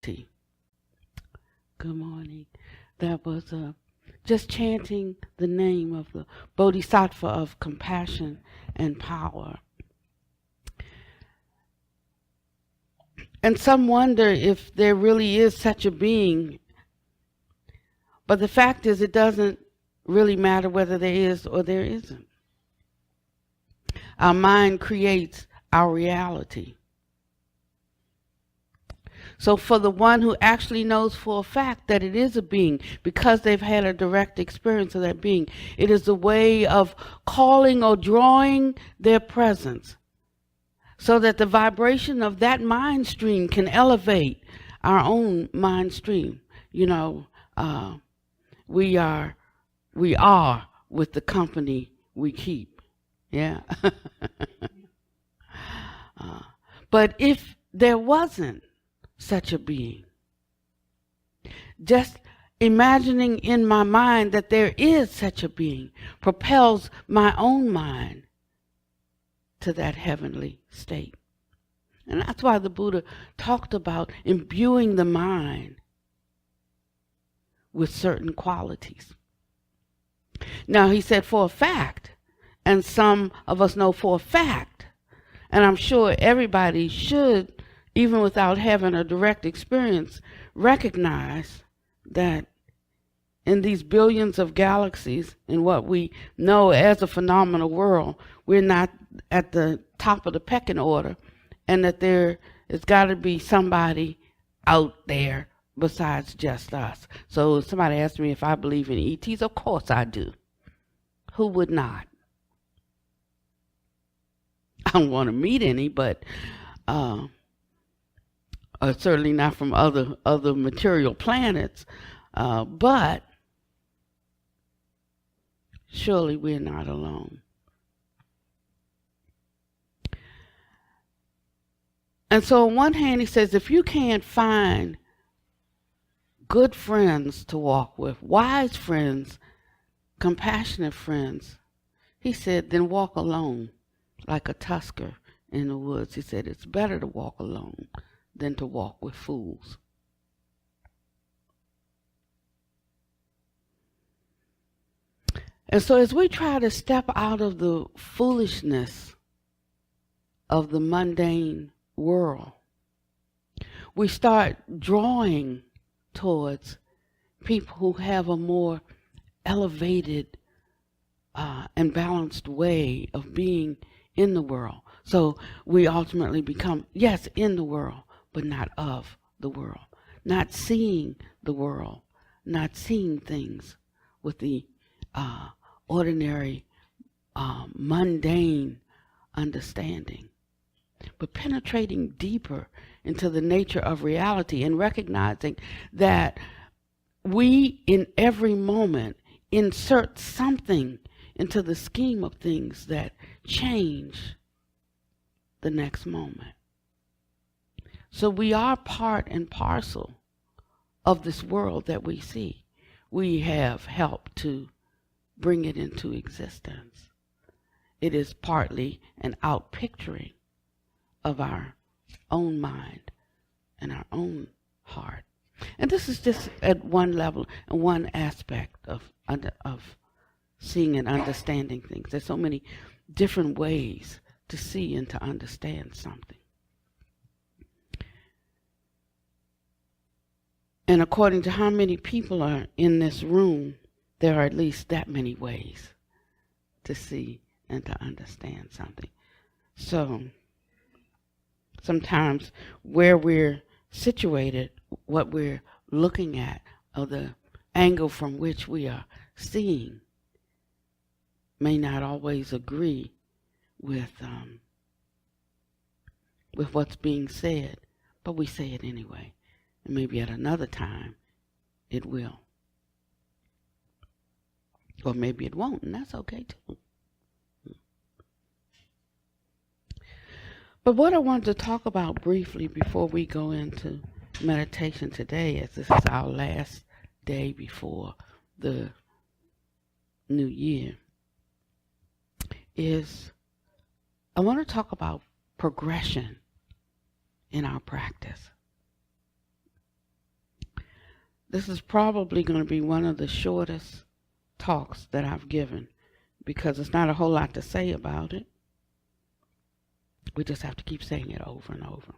reality. Good morning. That was just chanting the name of the Bodhisattva of compassion and power. And some wonder if there really is such a being. But the fact is, it doesn't really matter whether there is or there isn't. Our mind creates our reality. So for the one who actually knows for a fact that it is a being, because they've had a direct experience of that being, it is a way of calling or drawing their presence so that the vibration of that mind stream can elevate our own mind stream. You know, we are with the company we keep. Yeah. But if there wasn't such a being, just imagining in my mind that there is such a being propels my own mind to that heavenly state. And that's why the Buddha talked about imbuing the mind with certain qualities. Now, he said for a fact, and some of us know for a fact, and I'm sure everybody should, even without having a direct experience, recognize that in these billions of galaxies, in what we know as a phenomenal world, we're not at the top of the pecking order, and that there has got to be somebody out there besides just us. So somebody asked me if I believe in ETs. Of course I do. Who would not? I don't want to meet any, but certainly not from other material planets. But surely we're not alone. And so on one hand, he says, if you can't find good friends to walk with, wise friends, compassionate friends, he said, then walk alone like a tusker in the woods. He said, it's better to walk alone than to walk with fools. And so as we try to step out of the foolishness of the mundane world, we start drawing towards people who have a more elevated and balanced way of being in the world. So we ultimately become, yes, in the world, but not of the world. Not seeing the world, not seeing things with the ordinary, mundane understanding, but penetrating deeper into the nature of reality and recognizing that we in every moment insert something into the scheme of things that change the next moment. So we are part and parcel of this world that we see. We have helped to bring it into existence. It is partly an outpicturing of our own mind and our own heart. And this is just at one level and one aspect of seeing and understanding things. There's so many different ways to see and to understand something. And according to how many people are in this room, there are at least that many ways to see and to understand something. So sometimes where we're situated, what we're looking at, or the angle from which we are seeing, may not always agree with what's being said, but we say it anyway. And maybe at another time it will. Or maybe it won't, and that's okay too. But what I wanted to talk about briefly before we go into meditation today, as this is our last day before the new year, is I want to talk about progression in our practice. This is probably going to be one of the shortest talks that I've given because it's not a whole lot to say about it. We just have to keep saying it over and over.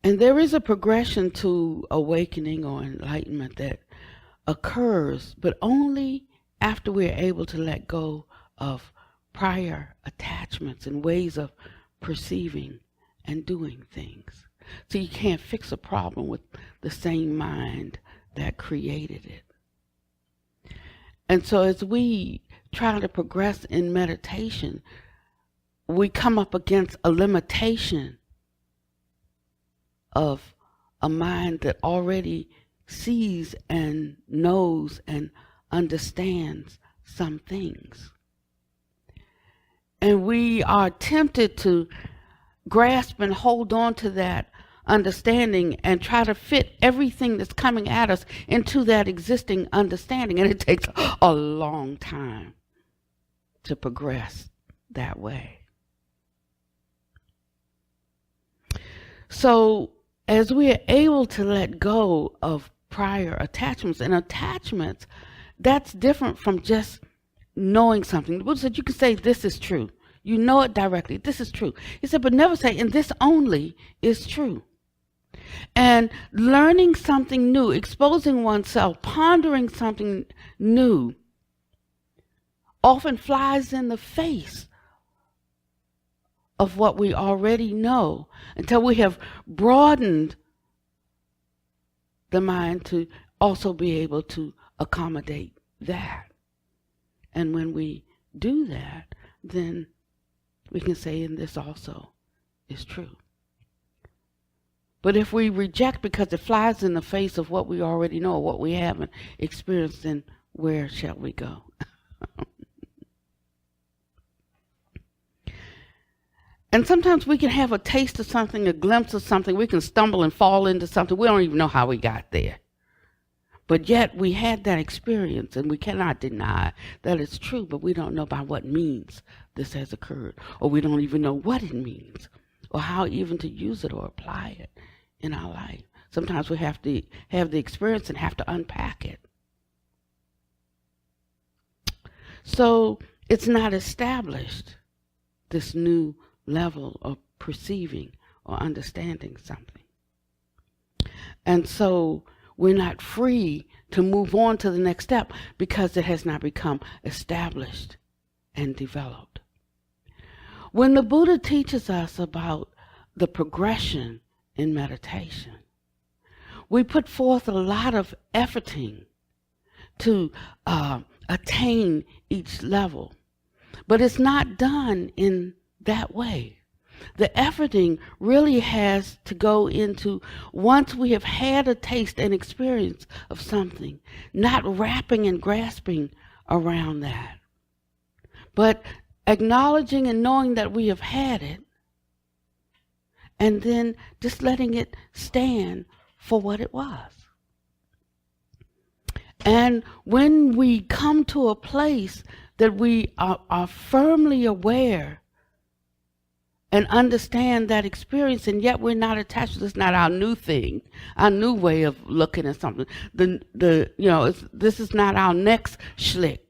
And there is a progression to awakening or enlightenment that occurs, but only after we're able to let go of prior attachments and ways of perceiving and doing things. So you can't fix a problem with the same mind that created it. And so as we try to progress in meditation, we come up against a limitation of a mind that already sees and knows and understands some things. And we are tempted to grasp and hold on to that understanding and try to fit everything that's coming at us into that existing understanding. And it takes a long time to progress that way. So as we are able to let go of prior attachments, and attachments, that's different from just knowing something. The Buddha said you can say this is true. You know it directly. This is true. He said, but never say, and this only is true. And learning something new, exposing oneself, pondering something new, often flies in the face of what we already know until we have broadened the mind to also be able to accommodate that. And when we do that, then we can say, and this also is true. But if we reject because it flies in the face of what we already know, what we haven't experienced, then where shall we go? And sometimes we can have a taste of something, a glimpse of something. We can stumble and fall into something. We don't even know how we got there. But yet we had that experience, and we cannot deny that it's true, but we don't know by what means this has occurred, or we don't even know what it means, or how even to use it or apply it in our life. Sometimes we have to have the experience and have to unpack it. So it's not established, this new level of perceiving or understanding something. And so we're not free to move on to the next step because it has not become established and developed. When the Buddha teaches us about the progression in meditation, we put forth a lot of efforting to attain each level, but it's not done in that way. The efforting really has to go into, once we have had a taste and experience of something, not wrapping and grasping around that, but acknowledging and knowing that we have had it, and then just letting it stand for what it was. And when we come to a place that we are firmly aware and understand that experience, and yet we're not attached to, it's not our new thing, our new way of looking at something. This is not our next schlick.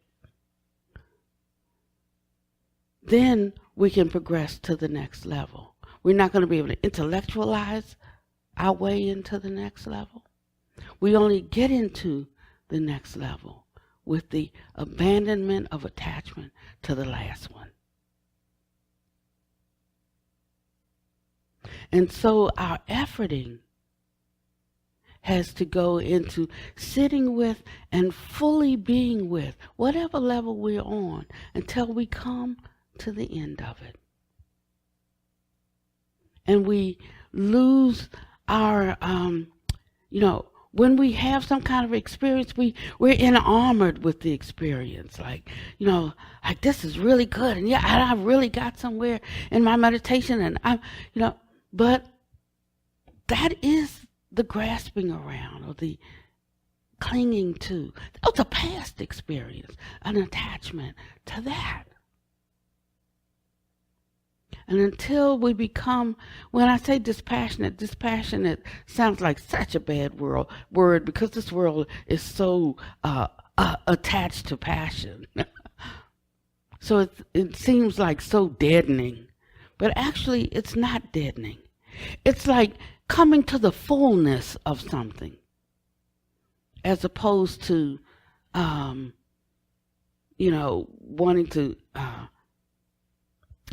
Then we can progress to the next level. We're not going to be able to intellectualize our way into the next level. We only get into the next level with the abandonment of attachment to the last one. And so our efforting has to go into sitting with and fully being with whatever level we're on until we come to the end of it. And we lose our, when we have some kind of experience, we're enamored with the experience. Like this is really good. And I really got somewhere in my meditation. And but that is the grasping around or the clinging to. That was a past experience, an attachment to that. And until we become, when I say dispassionate sounds like such a bad word because this world is so attached to passion. So it seems like so deadening. But actually, it's not deadening. It's like coming to the fullness of something as opposed to, wanting to,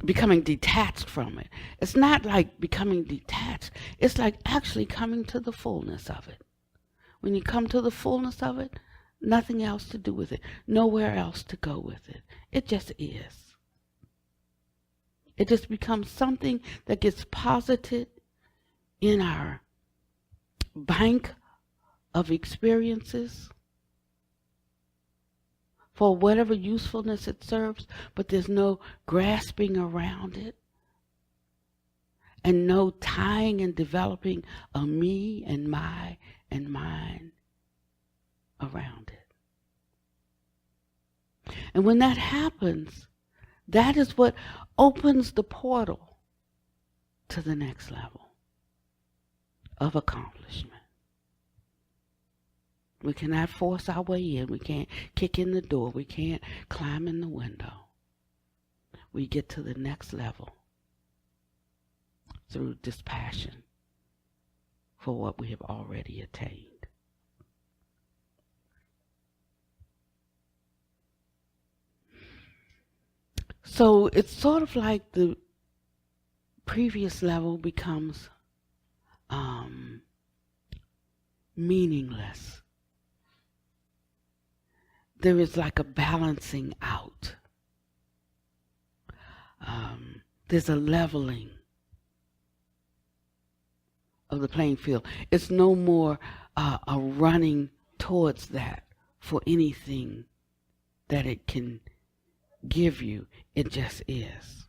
becoming detached from it. It's not like becoming detached. It's like actually coming to the fullness of it. When you come to the fullness of it, nothing else to do with it. Nowhere else to go with it. It just is. It just becomes something that gets posited in our bank of experiences for whatever usefulness it serves, but there's no grasping around it and no tying and developing a me and my and mine around it. And when that happens, that is what opens the portal to the next level of accomplishment. We cannot force our way in. We can't kick in the door. We can't climb in the window. We get to the next level through dispassion for what we have already attained. So it's sort of like the previous level becomes meaningless. There is like a balancing out. There's a leveling of the playing field. It's no more a running towards that for anything that it can give you. It just is.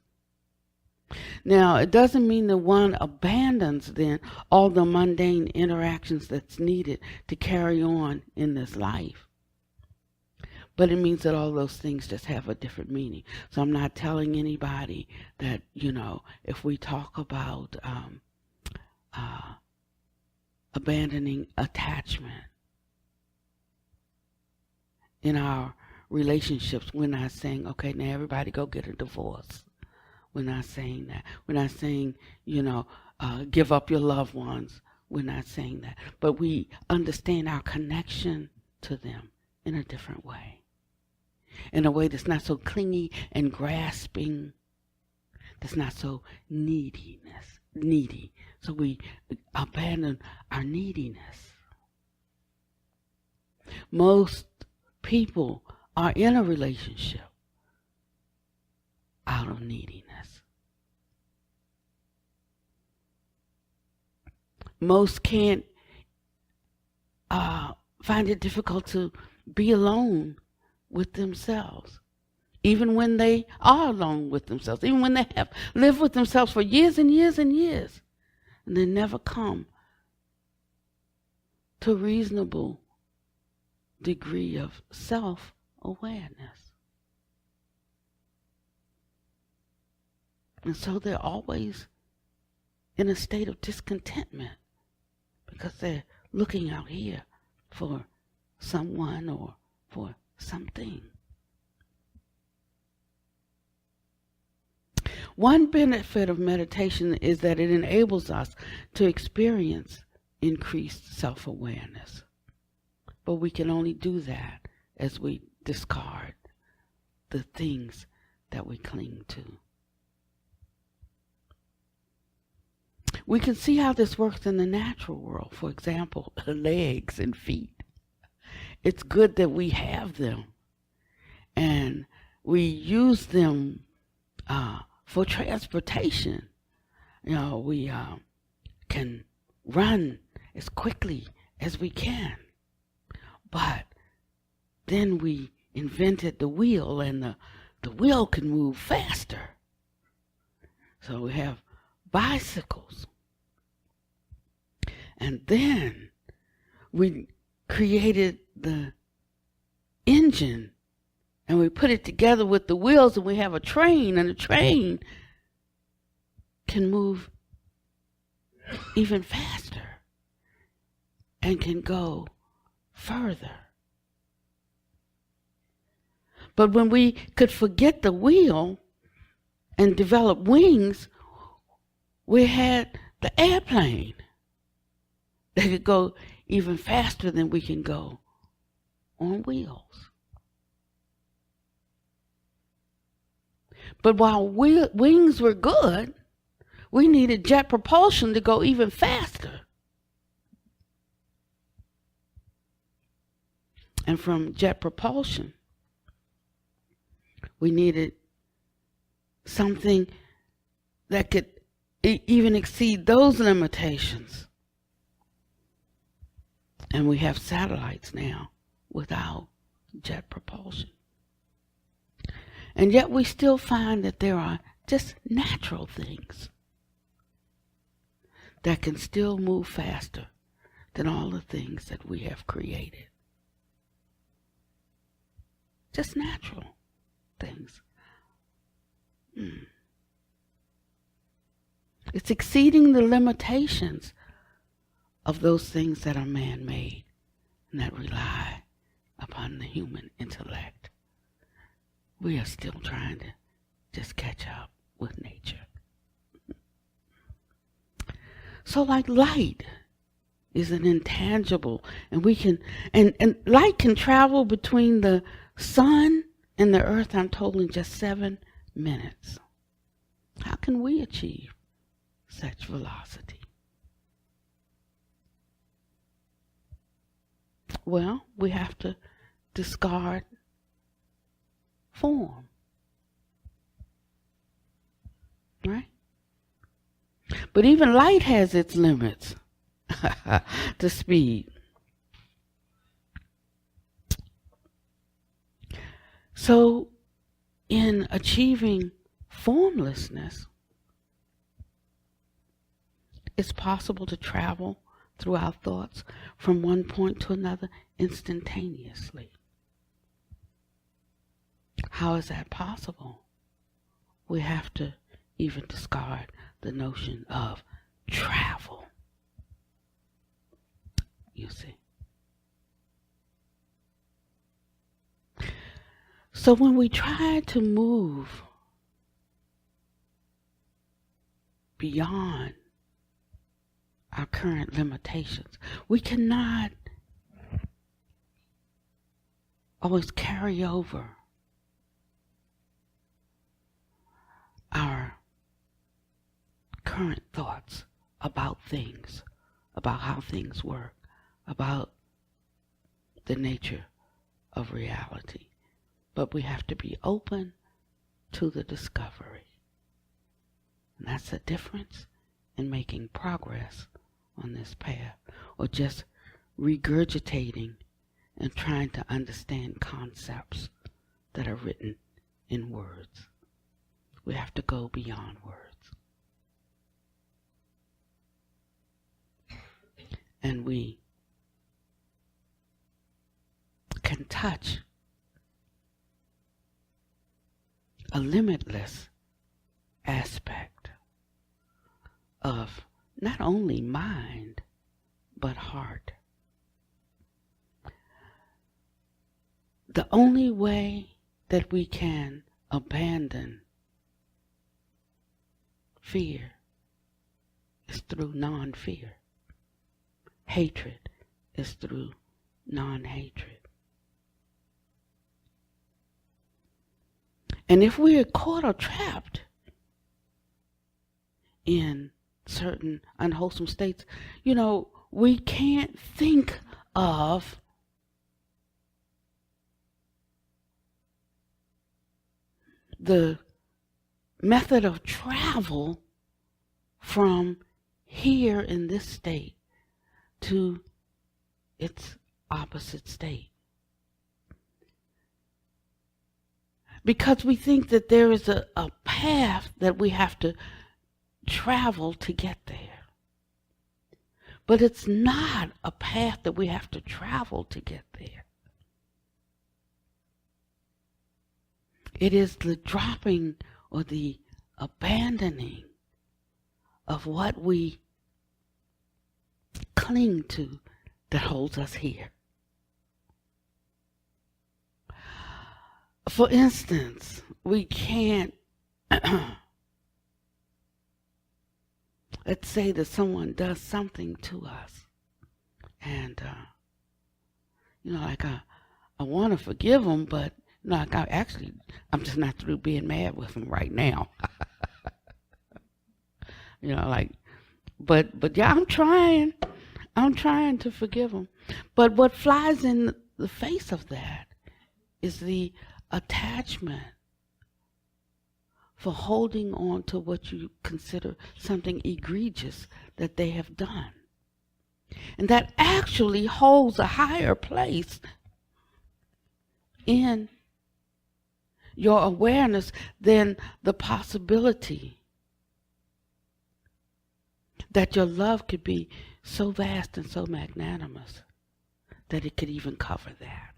Now, it doesn't mean that one abandons then all the mundane interactions that's needed to carry on in this life. But it means that all those things just have a different meaning. So I'm not telling anybody that, if we talk about abandoning attachment in our relationships, we're not saying, okay, now everybody go get a divorce. We're not saying that. We're not saying, give up your loved ones. We're not saying that. But we understand our connection to them in a different way. In a way that's not so clingy and grasping, that's not so needy. So we abandon our neediness. Most people are in a relationship out of neediness. Most can't find it difficult to be alone with themselves, even when they are alone with themselves, even when they have lived with themselves for years and years and years, and they never come to a reasonable degree of self-awareness. And so they're always in a state of discontentment because they're looking out here for someone or for something. One benefit of meditation is that it enables us to experience increased self-awareness. But we can only do that as we discard the things that we cling to. We can see how this works in the natural world. For example, legs and feet. It's good that we have them, and we use them for transportation. We can run as quickly as we can. But then we invented the wheel, and the wheel can move faster. So we have bicycles. And then we created the engine, and we put it together with the wheels, and we have a train, and the train can move even faster and can go further. But when we could forget the wheel and develop wings, we had the airplane that could go even faster than we can go on wheels. But while wings were good, we needed jet propulsion to go even faster. And from jet propulsion, we needed something that could even exceed those limitations. And we have satellites now without jet propulsion. And yet we still find that there are just natural things that can still move faster than all the things that we have created. Just natural things. It's exceeding the limitations of those things that are man-made and that rely upon the human intellect. We are still trying to just catch up with nature. So like light is an intangible, and we can, and light can travel between the sun and the earth, I'm told, in just 7 minutes. How can we achieve such velocity? Well, we have to discard form, right? But even light has its limits to speed. So, in achieving formlessness, it's possible to travel through our thoughts from one point to another instantaneously. How is that possible? We have to even discard the notion of travel. You see. So when we try to move beyond our current limitations, we cannot always carry over our current thoughts about things, about how things work, about the nature of reality. But we have to be open to the discovery. And that's the difference in making progress on this path, or just regurgitating and trying to understand concepts that are written in words. We have to go beyond words. And we can touch a limitless aspect of not only mind, but heart. The only way that we can abandon fear is through non-fear. Hatred is through non-hatred. And if we are caught or trapped in certain unwholesome states, we can't think of the method of travel from here in this state to its opposite state. Because we think that there is a path that we have to travel to get there. But it's not a path that we have to travel to get there. It is the dropping or the abandoning of what we cling to that holds us here. For instance, we can't, let's say that someone does something to us, and, like I want to forgive them, but, like I'm just not through being mad with them right now. But yeah, I'm trying to forgive them. But what flies in the face of that is the attachment for holding on to what you consider something egregious that they have done. And that actually holds a higher place in your awareness than the possibility that your love could be so vast and so magnanimous that it could even cover that.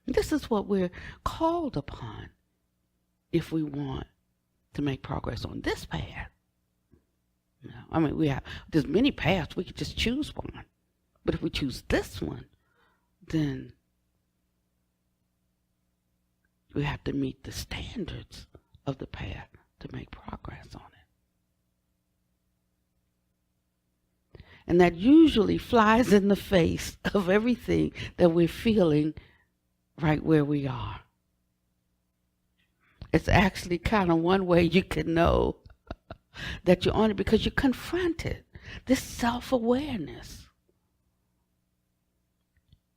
This is what we're called upon if we want to make progress on this path. There's many paths. We could just choose one. But if we choose this one, then we have to meet the standards of the path to make progress on it. And that usually flies in the face of everything that we're feeling right where we are. It's actually kind of one way you can know that you're on it, because you're confronted. This self-awareness.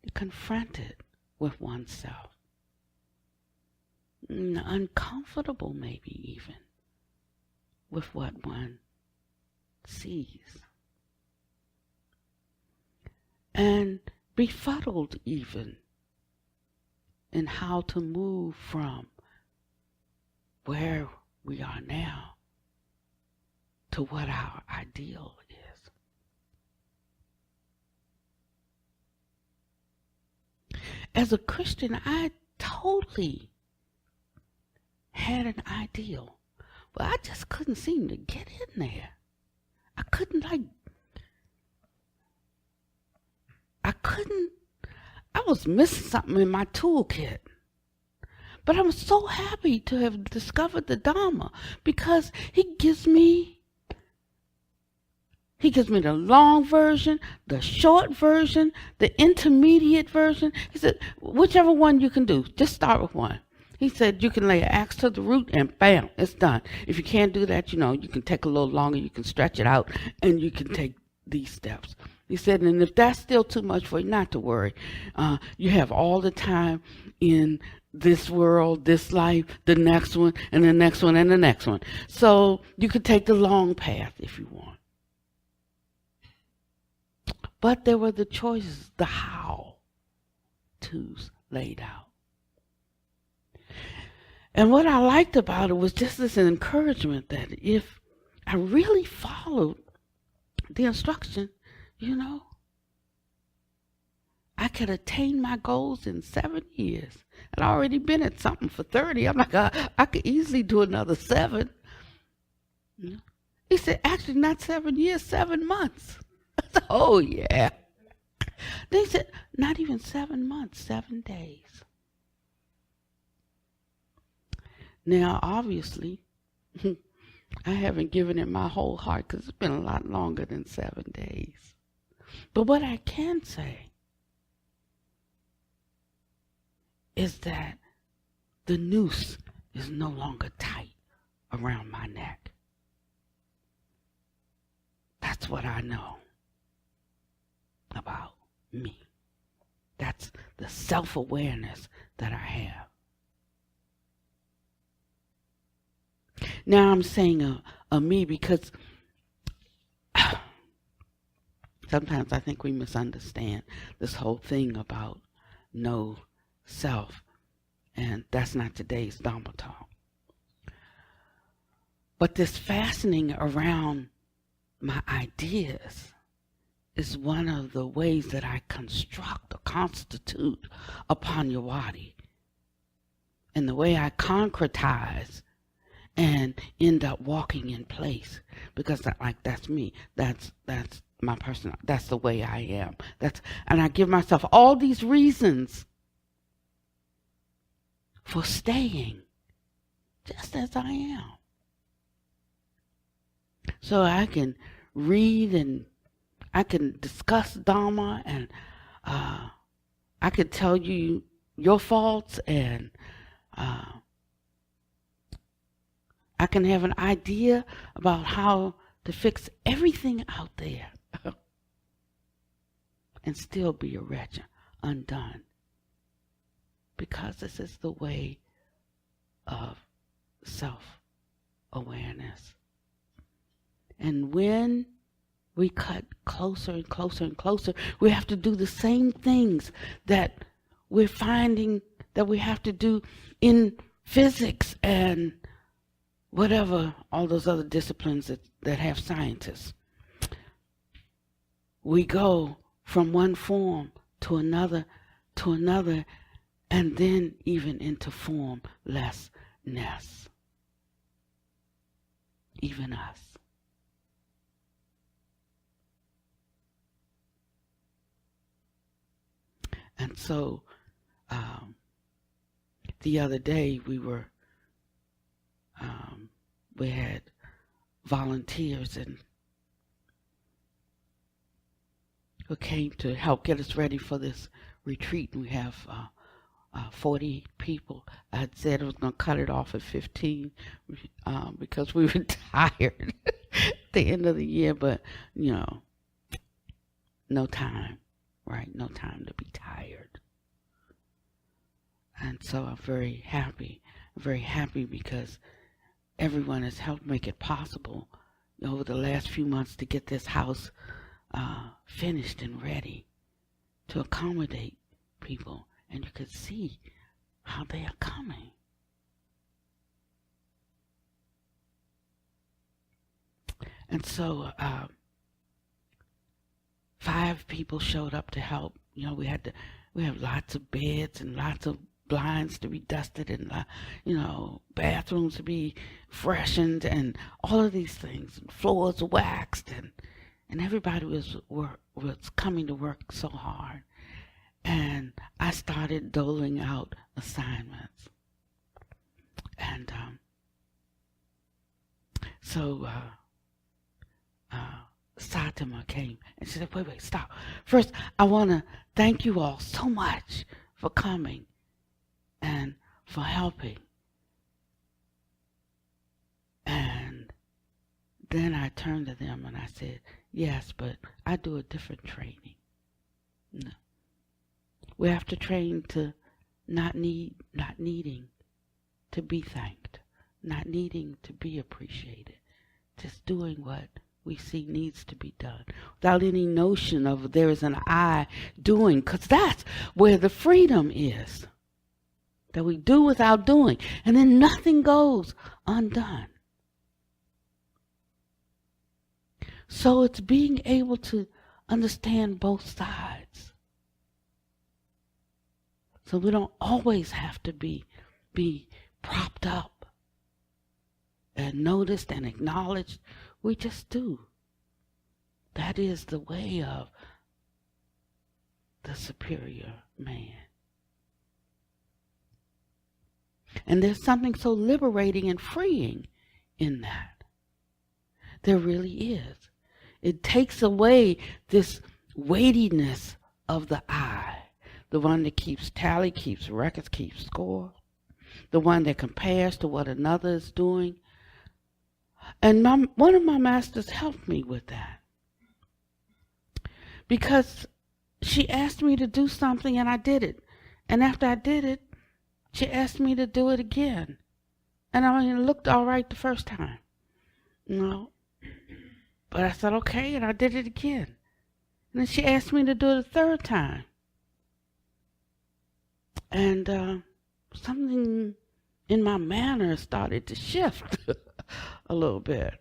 You're confronted with oneself. Uncomfortable maybe even with what one sees. And befuddled even in how to move from where we are now to what our ideal is. As a Christian, I totally had an ideal, but I just couldn't seem to get in there. I was missing something in my toolkit. But I'm so happy to have discovered the Dharma, because he gives me the long version, the short version, the intermediate version. He said, whichever one you can do, just start with one. He said, you can lay an axe to the root and bam, it's done. If you can't do that, you can take a little longer, you can stretch it out, and you can take these steps. He said, and if that's still too much for you, not to worry. You have all the time in this world, this life, the next one, and the next one, and the next one. So you could take the long path if you want. But there were the choices, the how-tos laid out. And what I liked about it was just this encouragement that if I really followed the instruction, I could attain my goals in 7 years. I'd already been at something for 30. I'm like, I could easily do another 7. He said, actually, not 7 years, 7 months. I said, oh, yeah. They said, not even 7 months, 7 days. Now, obviously, I haven't given it my whole heart, because it's been a lot longer than 7 days. But what I can say is that the noose is no longer tight around my neck. That's what I know about me. That's the self-awareness that I have. Now I'm saying a me because sometimes I think we misunderstand this whole thing about no self, and that's not today's Dharma talk. But this fastening around my ideas is one of the ways that I construct or constitute upon your body, and the way I concretize and end up walking in place, because that's me. That's my person. That's the way I am. And I give myself all these reasons for staying just as I am. So I can read and I can discuss Dharma, and I can tell you your faults, and I can have an idea about how to fix everything out there and still be a wretch, undone. Because this is the way of self-awareness. And when we cut closer and closer and closer, we have to do the same things that we're finding that we have to do in physics and whatever, all those other disciplines that have scientists. We go from one form to another, and then even into formlessness. Even us. And so the other day we had volunteers and who came to help get us ready for this retreat. We have 40 people. I had said I was going to cut it off at 15 because we were tired at the end of the year, but no time, right? No time to be tired. And so I'm very happy because everyone has helped make it possible over the last few months to get this house finished and ready to accommodate people. And you could see how they are coming. And so 5 people showed up to help. We have lots of beds and lots of blinds to be dusted, and bathrooms to be freshened, and all of these things, and floors waxed, and everybody was coming to work so hard. And I started doling out assignments, and so Satima came and she said, wait, stop. First, I want to thank you all so much for coming and for helping. And then I turned to them and I said, yes, but I do a different training. No. We have to train to not needing to be thanked, not needing to be appreciated, just doing what we see needs to be done without any notion of there is an I doing, because that's where the freedom is, that we do without doing, and then nothing goes undone. So it's being able to understand both sides. So we don't always have to be propped up and noticed and acknowledged. We just do. That is the way of the superior man. And there's something so liberating and freeing in that. There really is. It takes away this weightiness of the I. The one that keeps tally, keeps records, keeps score. The one that compares to what another is doing. And one of my masters helped me with that. Because she asked me to do something and I did it. And after I did it, she asked me to do it again. And it looked all right the first time. But I said, okay, and I did it again. And then she asked me to do it a third time. And something in my manner started to shift a little bit.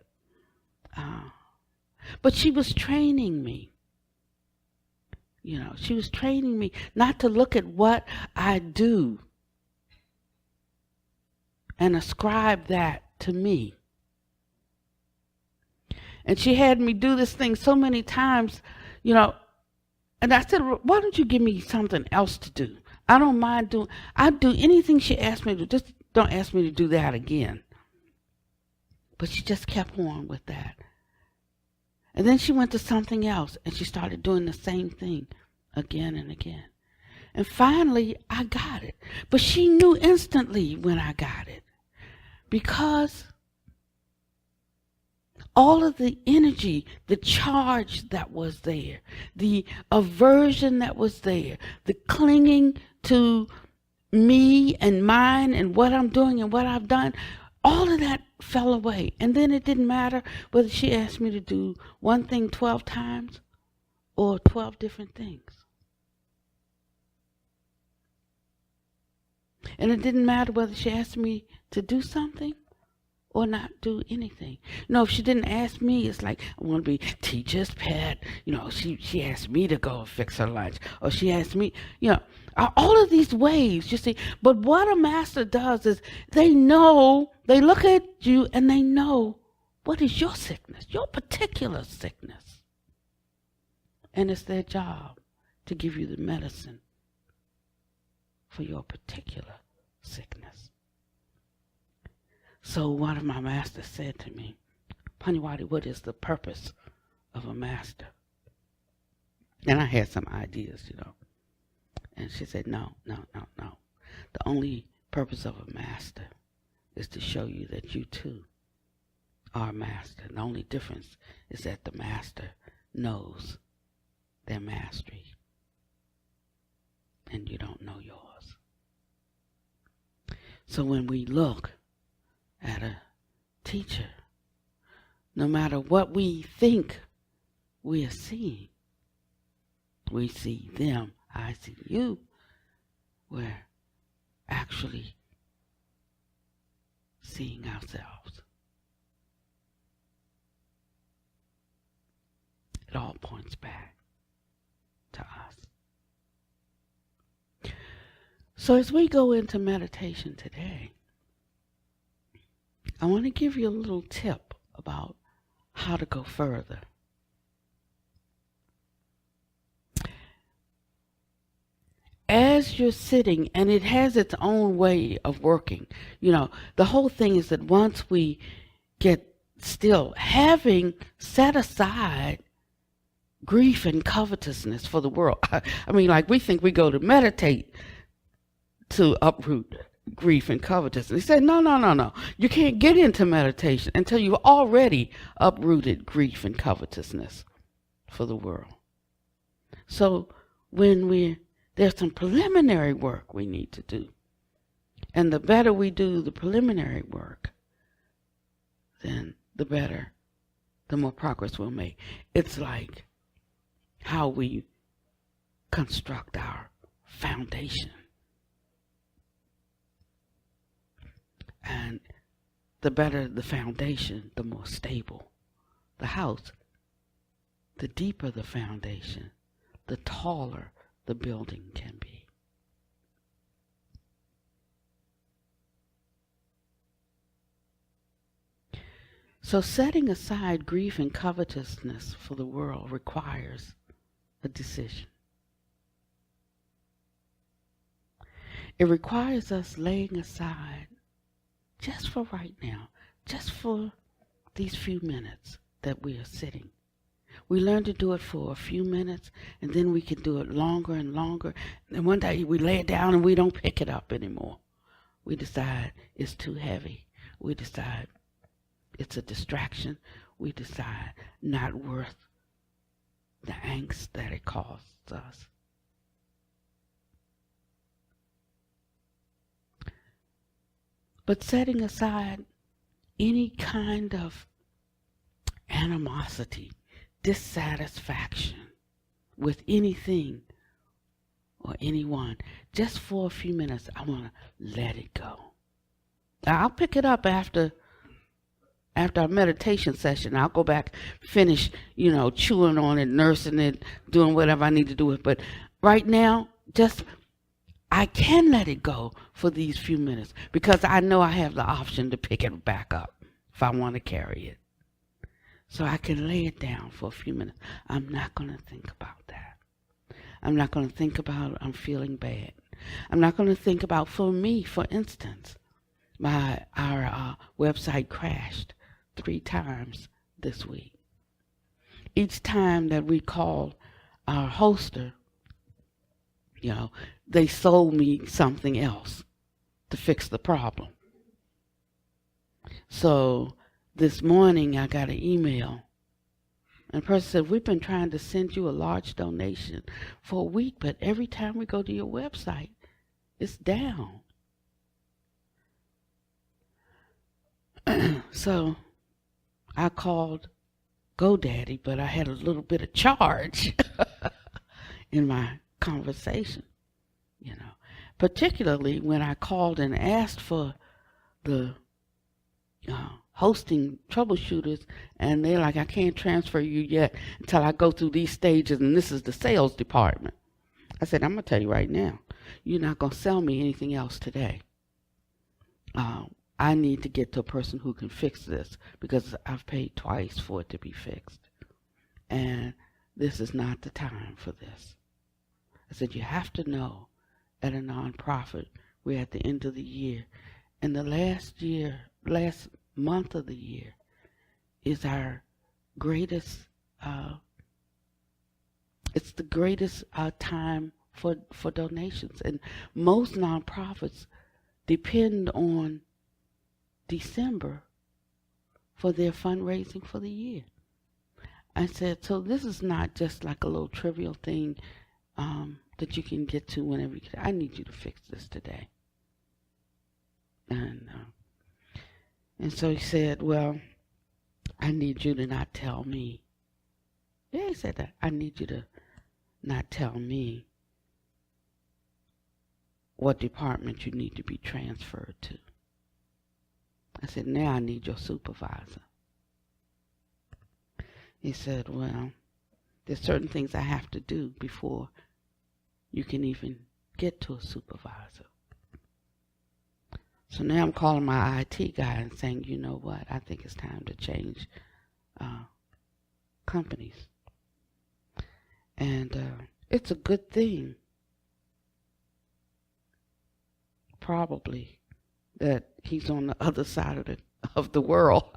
But she was training me. She was training me not to look at what I do and ascribe that to me. And she had me do this thing so many times, you know, and I said, why don't you give me something else to do? I don't mind doing, I'd do anything she asked me to do. Just don't ask me to do that again. But she just kept on with that. And then she went to something else and she started doing the same thing again and again. And finally, I got it. But she knew instantly when I got it. Because all of the energy, the charge that was there, the aversion that was there, the clinging to me and mine and what I'm doing and what I've done, all of that fell away. And then it didn't matter whether she asked me to do one thing 12 times or 12 different things. And it didn't matter whether she asked me to do something or not do anything. No, if she didn't ask me, it's like, I want to be teacher's pet. You know, she asked me to go fix her lunch. Or she asked me, you know, all of these ways, you see. But what a master does is they know, they look at you and they know what is your sickness, your particular sickness. And it's their job to give you the medicine for your particular sickness. So one of my masters said to me, Pannavati, what is the purpose of a master? And I had some ideas, you know. And she said, no. The only purpose of a master is to show you that you too are a master. The only difference is that the master knows their mastery and you don't know yours. So when we look at a teacher, no matter what we think we are seeing, we see them, I see you, we're actually seeing ourselves. It all points back to us. So as we go into meditation today, I want to give you a little tip about how to go further. As you're sitting, and it has its own way of working, you know, the whole thing is that once we get still, having set aside grief and covetousness for the world. I mean, like we think we go to meditate to uproot grief and covetousness. He said, no. You can't get into meditation until you've already uprooted grief and covetousness for the world. So when there's some preliminary work we need to do. And the better we do the preliminary work, then the more progress we'll make. It's like how we construct our foundation. And the better the foundation, the more stable the house. The deeper the foundation, the taller the building can be. So setting aside grief and covetousness for the world requires a decision. It requires us laying aside, just for right now, just for these few minutes that we are sitting. We learn to do it for a few minutes, and then we can do it longer and longer. And one day we lay it down and we don't pick it up anymore. We decide it's too heavy. We decide it's a distraction. We decide not worth the angst that it costs us. But setting aside any kind of animosity, dissatisfaction with anything or anyone, just for a few minutes, I want to let it go. Now, I'll pick it up after our meditation session. I'll go back, finish, chewing on it, nursing it, doing whatever I need to do with it. But right now, just I can let it go for these few minutes because I know I have the option to pick it back up if I want to carry it. So I can lay it down for a few minutes. I'm not going to think about that. I'm not going to think about I'm feeling bad. I'm not going to think about, for me, for instance, our website crashed 3 times this week. Each time that we called our hoster, they sold me something else to fix the problem. So this morning I got an email, and the person said, we've been trying to send you a large donation for a week, but every time we go to your website, it's down. So I called GoDaddy, but I had a little bit of charge in my conversation, particularly when I called and asked for the hosting troubleshooters, and they're like, I can't transfer you yet until I go through these stages, and this is the sales department. I said, I'm going to tell you right now, you're not going to sell me anything else today. I need to get to a person who can fix this because I've paid twice for it to be fixed. And this is not the time for this. I said, you have to know at a nonprofit, we're at the end of the year. And the last month of the year is our greatest, it's the greatest time for donations. And most nonprofits depend on December for their fundraising for the year. I said, so this is not just like a little trivial thing that you can get to whenever you can. I need you to fix this today. And so he said, well, I need you to not tell me. Yeah, he said that. I need you to not tell me what department you need to be transferred to. I said, now I need your supervisor. He said, well, there's certain things I have to do before you can even get to a supervisor. So now I'm calling my IT guy and saying, you know what, I think it's time to change companies. And it's a good thing, probably, that he's on the other side of the world.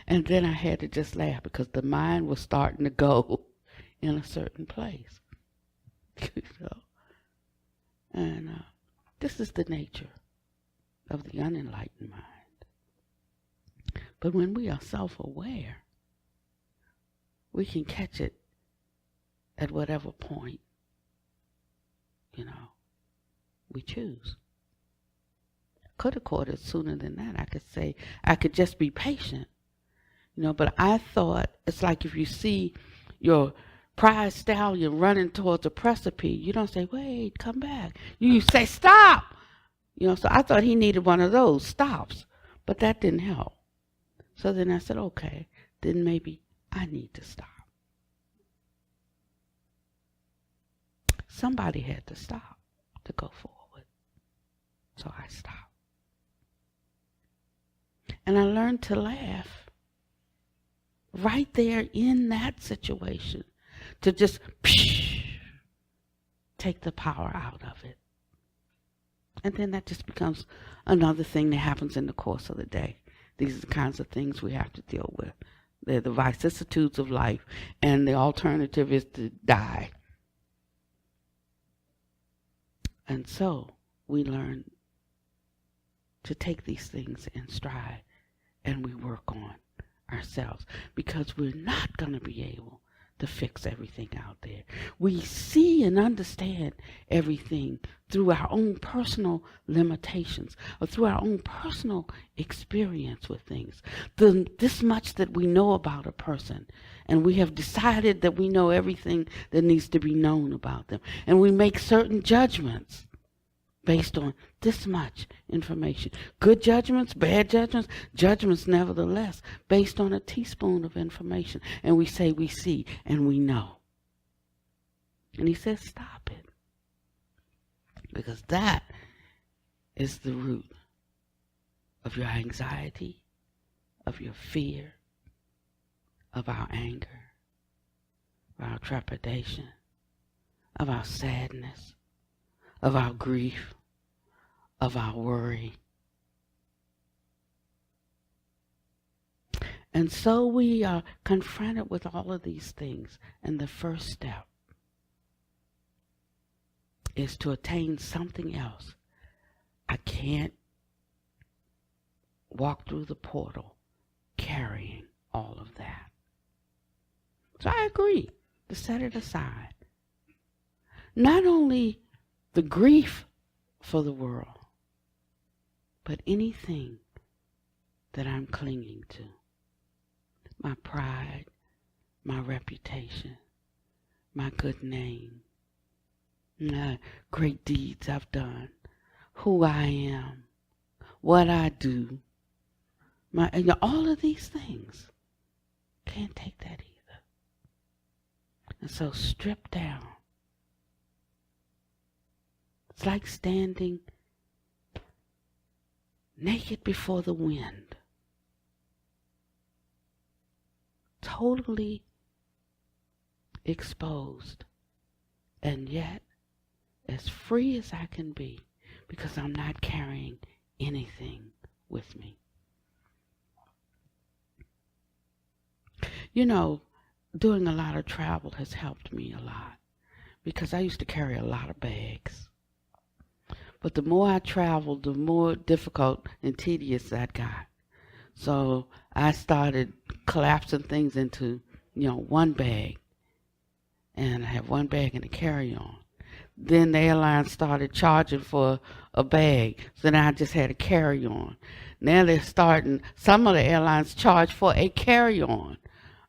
And then I had to just laugh because the mind was starting to go in a certain place. And this is the nature of the unenlightened mind. But when we are self-aware, we can catch it at whatever point, we choose. Could have caught it sooner than that. I could say, I could just be patient. But I thought it's like if you see your prize stallion running towards a precipice, you don't say, wait, come back. You say, stop. So I thought he needed one of those stops, but that didn't help. So then I said, okay, then maybe I need to stop. Somebody had to stop to go forward. So I stopped. And I learned to laugh right there in that situation, to just take the power out of it. And then that just becomes another thing that happens in the course of the day. These are the kinds of things we have to deal with. They're the vicissitudes of life, and the alternative is to die. And so we learn to take these things in stride, and we work on ourselves, because we're not going to be able to fix everything out there. We see and understand everything through our own personal limitations or through our own personal experience with things. This much that we know about a person, and we have decided that we know everything that needs to be known about them, and we make certain judgments based on this much information. Good judgments, bad judgments, judgments nevertheless, based on a teaspoon of information. And we say we see and we know. And he says, stop it. Because that is the root of your anxiety, of your fear, of our anger, of our trepidation, of our sadness, of our grief, of our worry. And so we are confronted with all of these things. And the first step is to attain something else. I can't walk through the portal carrying all of that. So I agree to set it aside. Not only the grief for the world, but anything that I'm clinging to. My pride, my reputation, my good name, my great deeds I've done, who I am, what I do, all of these things. Can't take that either. And so strip down. It's like standing naked before the wind. Totally exposed. And yet, as free as I can be, because I'm not carrying anything with me. You know, doing a lot of travel has helped me a lot, because I used to carry a lot of bags. But the more I traveled, the more difficult and tedious that got. So I started collapsing things into, one bag. And I have one bag in a carry-on. Then the airline started charging for a bag. So then I just had a carry-on. Now they're starting, some of the airlines charge for a carry-on.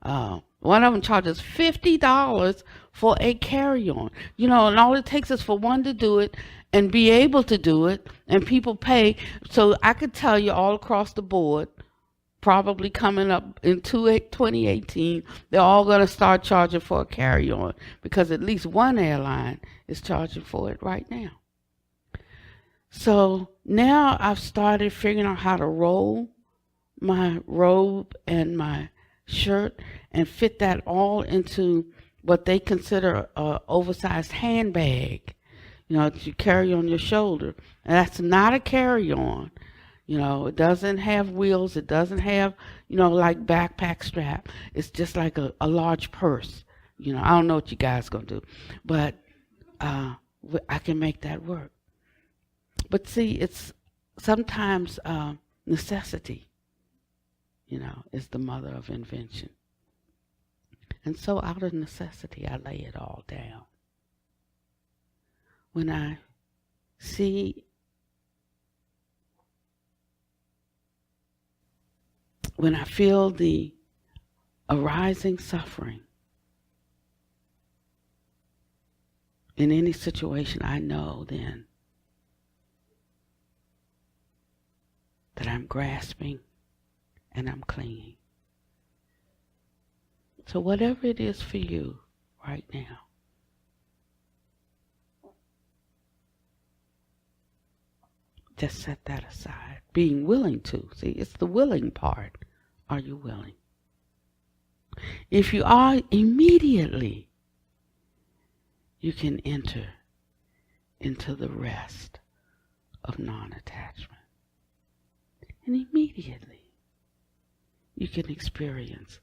One of them charges $50 for a carry-on. And all it takes is for one to do it and be able to do it, and people pay. So I could tell you all across the board, probably coming up in 2018, they're all going to start charging for a carry-on, because at least one airline is charging for it right now. So now I've started figuring out how to roll my robe and my shirt and fit that all into what they consider an oversized handbag, that you carry on your shoulder. And that's not a carry-on. It doesn't have wheels. It doesn't have, like backpack strap. It's just like a large purse. I don't know what you guys going to do, but I can make that work. But see, it's sometimes necessity, is the mother of invention. And so out of necessity, I lay it all down. When I feel the arising suffering in any situation, I know then that I'm grasping and I'm clinging. So whatever it is for you right now, just set that aside. Being willing to. See, it's the willing part. Are you willing? If you are, immediately you can enter into the rest of non-attachment. And immediately you can experience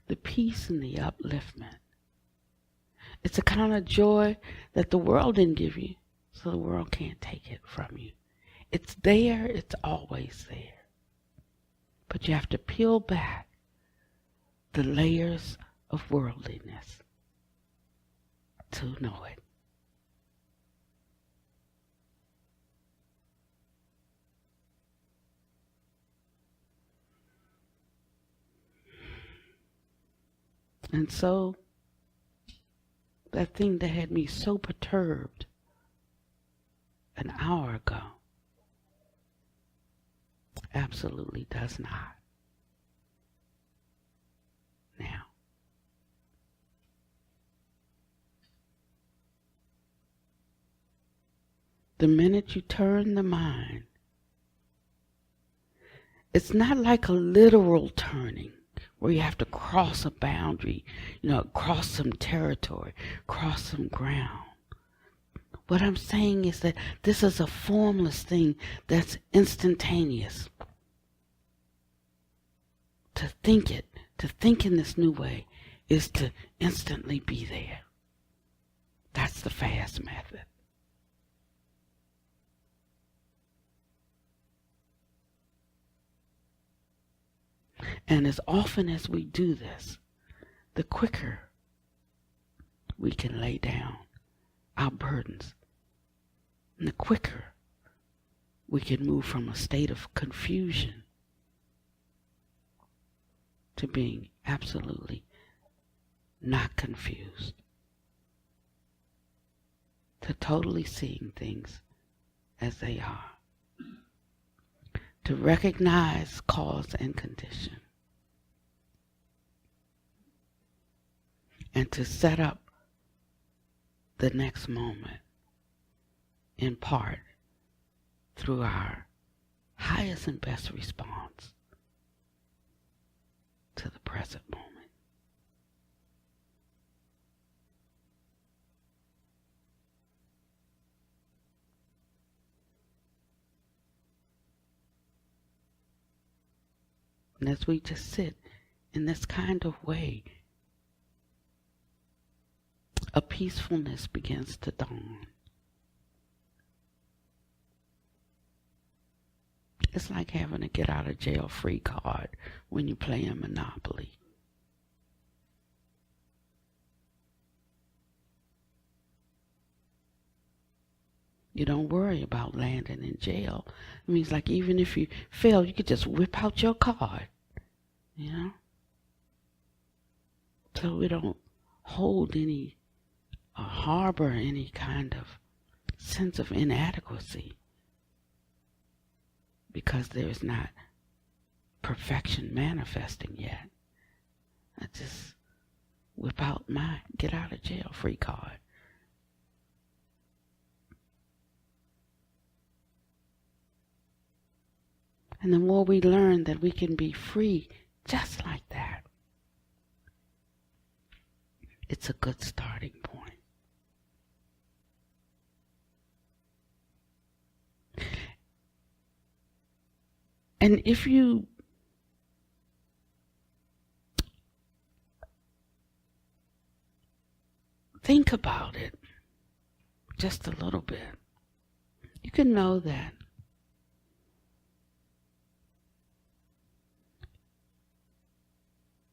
the peace and the upliftment. It's a kind of joy that the world didn't give you, so the world can't take it from you. It's there, it's always there. But you have to peel back the layers of worldliness to know it. And so, that thing that had me so perturbed an hour ago absolutely does not now. The minute you turn the mind, it's not like a literal turning where you have to cross a boundary, cross some territory, cross some ground. What I'm saying is that this is a formless thing that's instantaneous. To think in this new way is to instantly be there. That's the fast method. And as often as we do this, the quicker we can lay down our burdens. And the quicker we can move from a state of confusion to being absolutely not confused, to totally seeing things as they are, to recognize cause and condition, and to set up the next moment in part through our highest and best response to the present moment. And as we just sit in this kind of way, a peacefulness begins to dawn. It's like having a get out of jail free card when you play in Monopoly. You don't worry about landing in jail. It means like even if you fail, you could just whip out your card, So we don't hold any or harbor any kind of sense of inadequacy because there is not perfection manifesting yet. I just whip out my get out of jail free card. And the more we learn that we can be free just like that, it's a good starting point. And if you think about it just a little bit, you can know that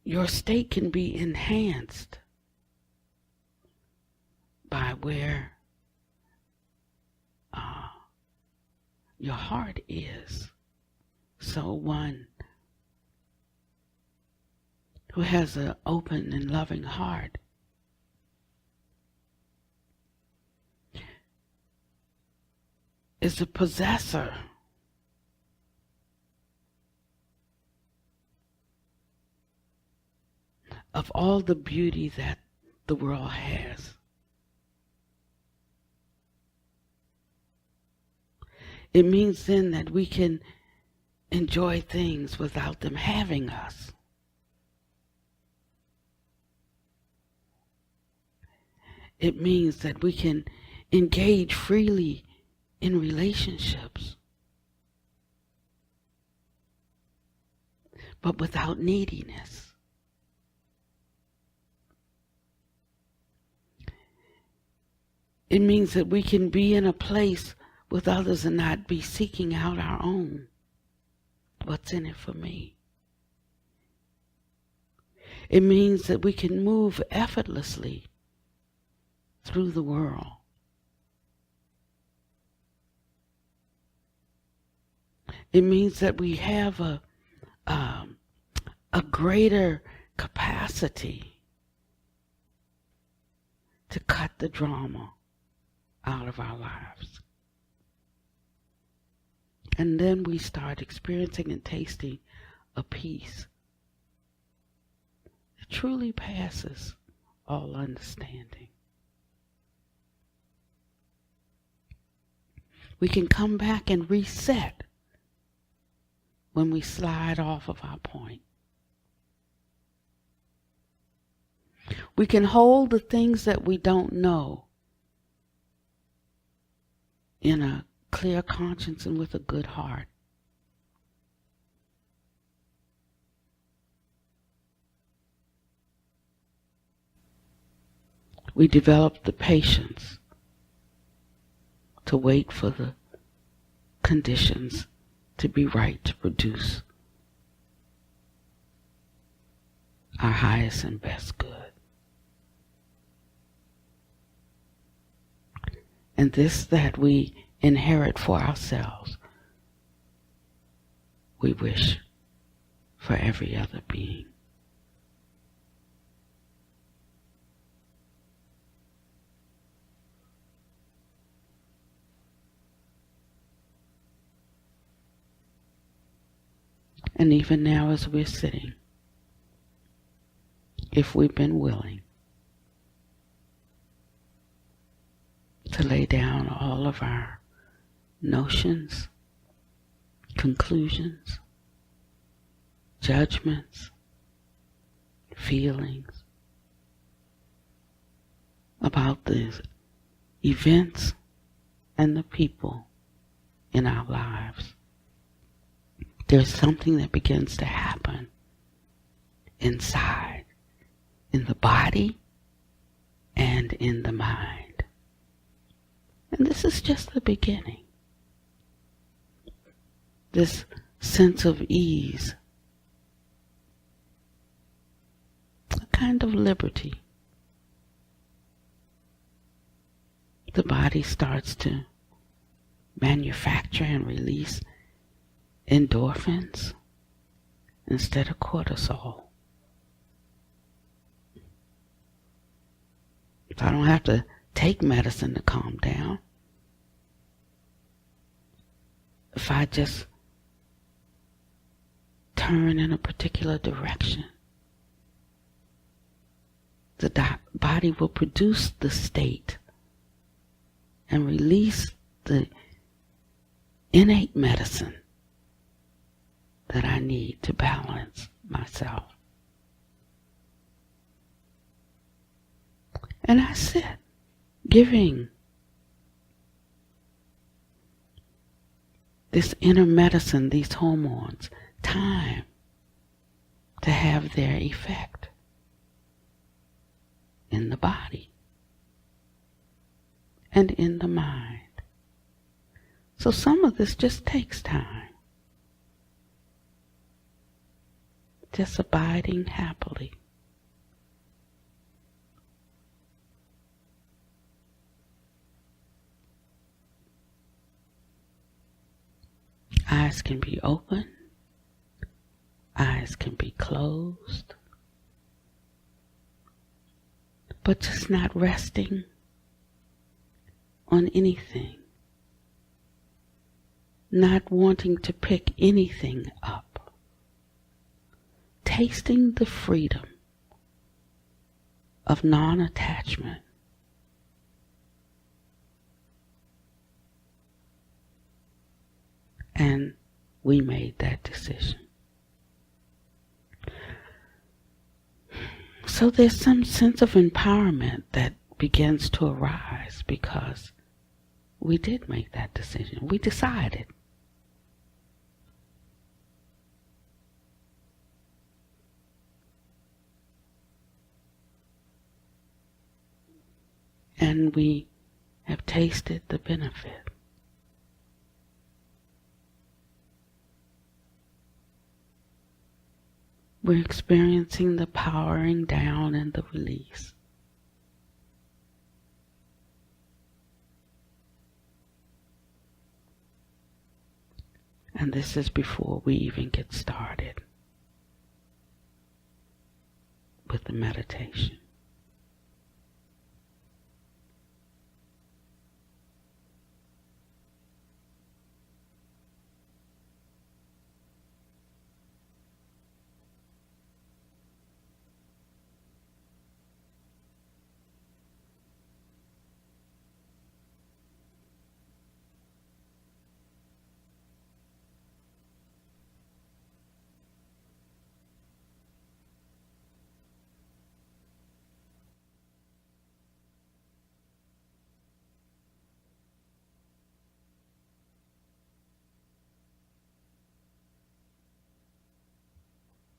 your state can be enhanced by where your heart is. So one who has an open and loving heart is the possessor of all the beauty that the world has. It means then that we can enjoy things without them having us. It means that we can engage freely in relationships, but without neediness. It means that we can be in a place with others and not be seeking out our own. What's in it for me? It means that we can move effortlessly through the world. It means that we have a greater capacity to cut the drama out of our lives. And then we start experiencing and tasting a peace that truly passes all understanding. We can come back and reset when we slide off of our point. We can hold the things that we don't know in a clear conscience and with a good heart. We develop the patience to wait for the conditions to be right to produce our highest and best good. And this that we inherit for ourselves, we wish for every other being. And even now as we're sitting, if we've been willing to lay down all of our notions, conclusions, judgments, feelings about the events and the people in our lives, there's something that begins to happen inside, in the body and in the mind. And this is just the beginning. This sense of ease, a kind of liberty. The body starts to manufacture and release endorphins instead of cortisol. I don't have to take medicine to calm down. If I just turn in a particular direction, the body will produce the state and release the innate medicine that I need to balance myself. And I sit, giving this inner medicine, these hormones, time to have their effect in the body and in the mind. So some of this just takes time. Just abiding happily. Eyes can be open. Eyes can be closed. But just not resting on anything. Not wanting to pick anything up. Tasting the freedom of non-attachment. And we made that decision. So there's some sense of empowerment that begins to arise because we did make that decision. We decided. And we have tasted the benefit. We're experiencing the powering down and the release. And this is before we even get started with the meditation.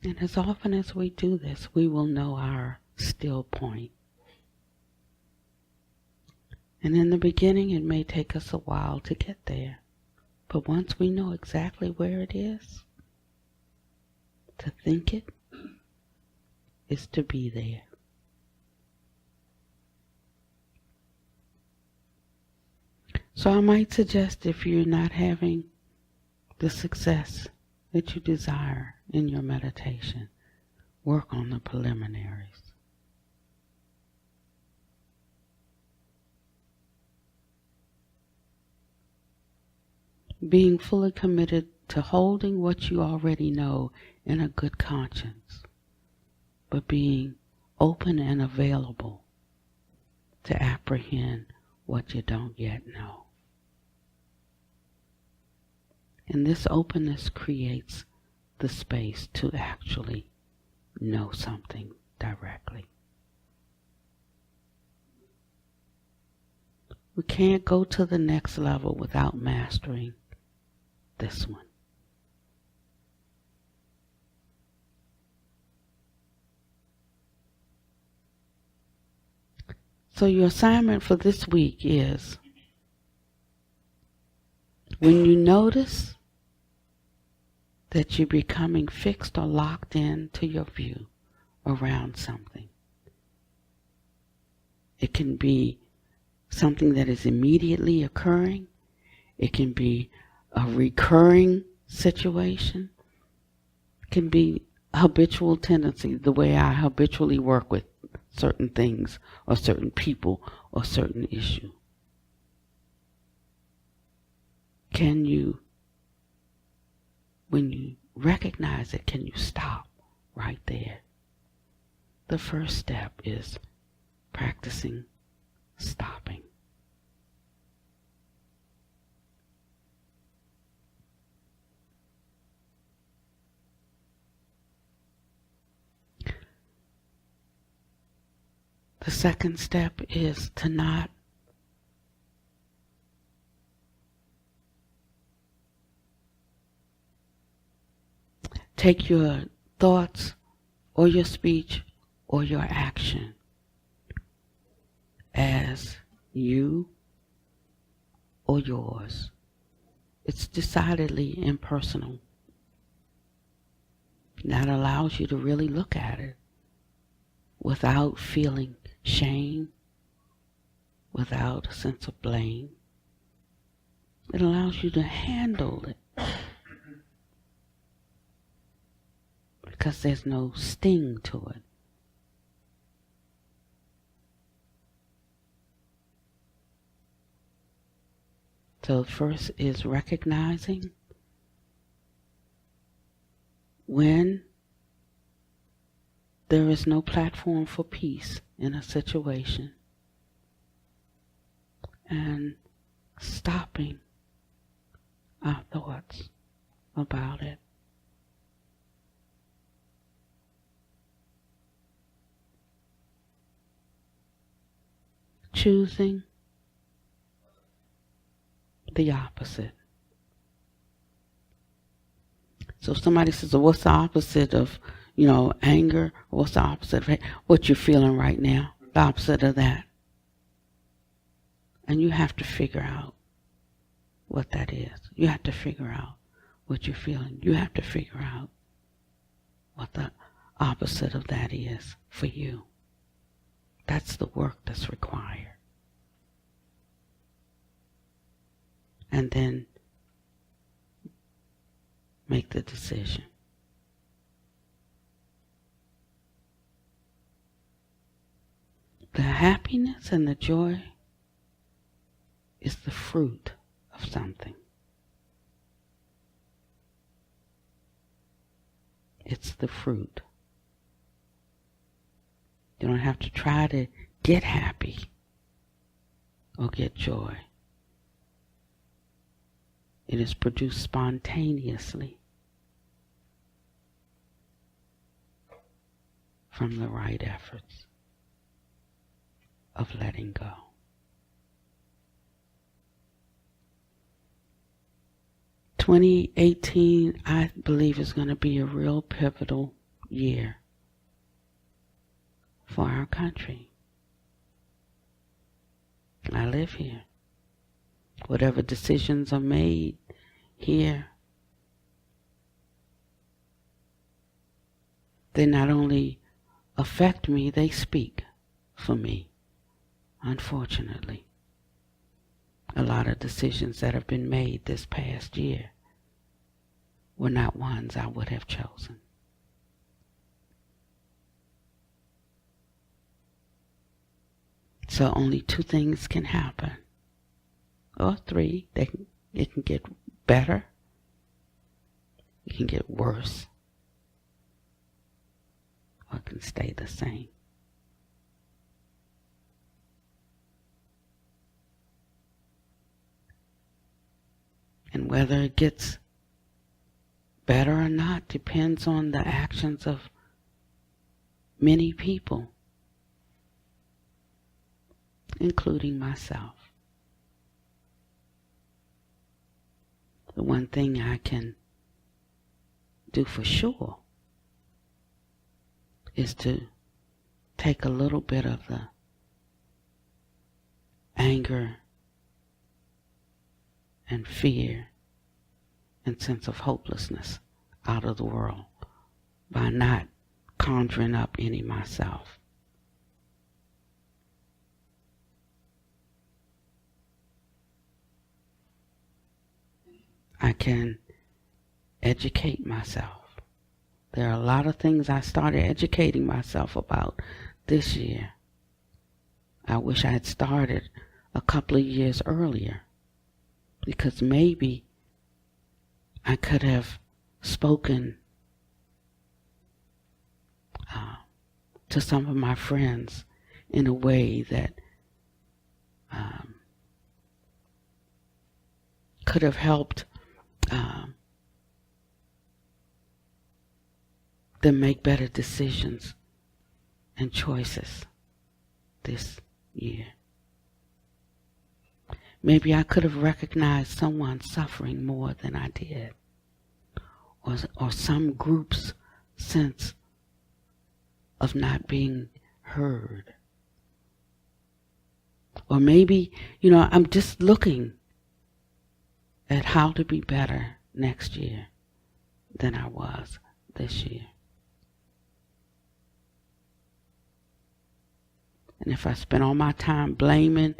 And as often as we do this, we will know our still point. And in the beginning, it may take us a while to get there. But once we know exactly where it is, to think it is to be there. So I might suggest, if you're not having the success that you desire in your meditation, work on the preliminaries. Being fully committed to holding what you already know in a good conscience, but being open and available to apprehend what you don't yet know. And this openness creates the space to actually know something directly. We can't go to the next level without mastering this one. So your assignment for this week is, when you notice that you're becoming fixed or locked in to your view around something, it can be something that is immediately occurring. It can be a recurring situation. It can be a habitual tendency, the way I habitually work with certain things or certain people or certain issue. Can you, when you recognize it, can you stop right there? The first step is practicing stopping. The second step is to not take your thoughts or your speech or your action as you or yours. It's decidedly impersonal. That allows you to really look at it without feeling shame, without a sense of blame. It allows you to handle it because there's no sting to it. So first is recognizing when there is no platform for peace in a situation, and stopping our thoughts about it. Choosing the opposite. So if somebody says, well, what's the opposite of, anger? What's the opposite of hate? What you're feeling right now? The opposite of that. And you have to figure out what that is. You have to figure out what you're feeling. You have to figure out what the opposite of that is for you. That's the work that's required. And then make the decision. The happiness and the joy is the fruit of something. It's the fruit. You don't have to try to get happy or get joy. It is produced spontaneously from the right efforts of letting go. "2018, I believe, is going to be a real pivotal year for our country. I live here. Whatever decisions are made here, they not only affect me, they speak for me. Unfortunately, a lot of decisions that have been made this past year were not ones I would have chosen. So only two things can happen, or three. It can get better, it can get worse, or it can stay the same. And whether it gets better or not depends on the actions of many people, including myself. The one thing I can do for sure is to take a little bit of the anger and fear and sense of hopelessness out of the world by not conjuring up any myself. I can educate myself. There are a lot of things I started educating myself about this year. I wish I had started a couple of years earlier, because maybe I could have spoken to some of my friends in a way that could have helped them make better decisions and choices this year. Maybe I could have recognized someone suffering more than I did, or some group's sense of not being heard. Or maybe, I'm just looking at how to be better next year than I was this year. And if I spend all my time blaming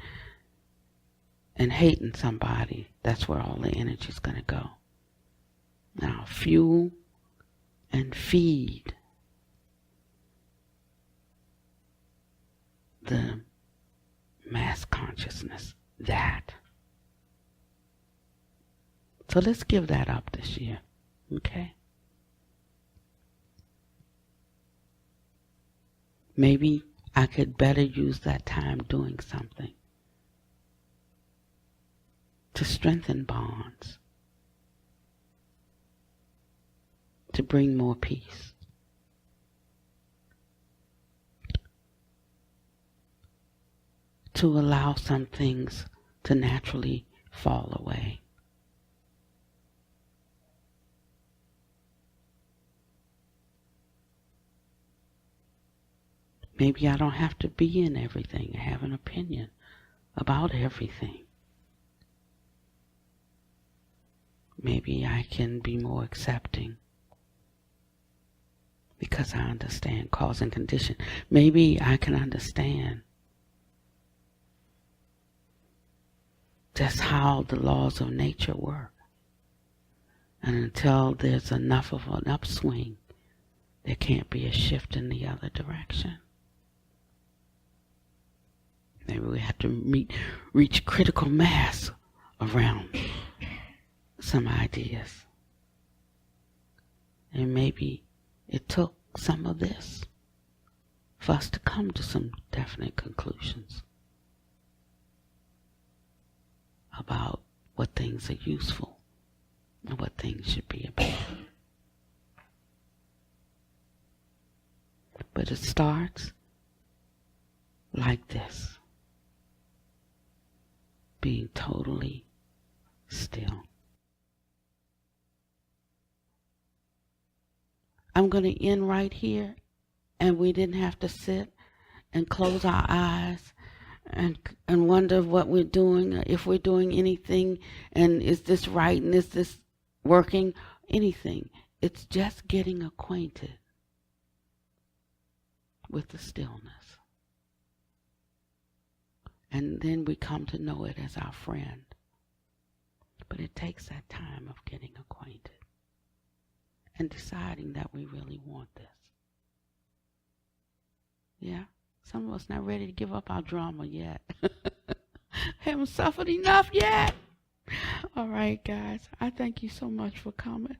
and hating somebody, that's where all the energy is going to go. Now, fuel and feed the mass consciousness. That. So let's give that up this year, okay? Maybe I could better use that time doing something to strengthen bonds, to bring more peace, to allow some things to naturally fall away. Maybe I don't have to be in everything and have an opinion about everything. Maybe I can be more accepting because I understand cause and condition. Maybe I can understand just how the laws of nature work. And until there's enough of an upswing, there can't be a shift in the other direction. Maybe we have to reach critical mass around some ideas. And maybe it took some of this for us to come to some definite conclusions about what things are useful and what things should be about. But it starts like this. Being totally still. I'm going to end right here, and we didn't have to sit and close our eyes and wonder what we're doing, if we're doing anything, and is this right, and is this working, anything. It's just getting acquainted with the stillness. And then we come to know it as our friend. But it takes that time of getting acquainted and deciding that we really want this. Yeah? Some of us not ready to give up our drama yet. Haven't suffered enough yet. All right, guys. I thank you so much for coming.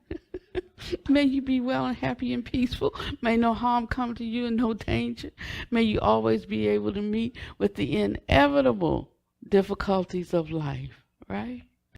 May you be well and happy and peaceful. May no harm come to you and no danger. May you always be able to meet with the inevitable difficulties of life, right?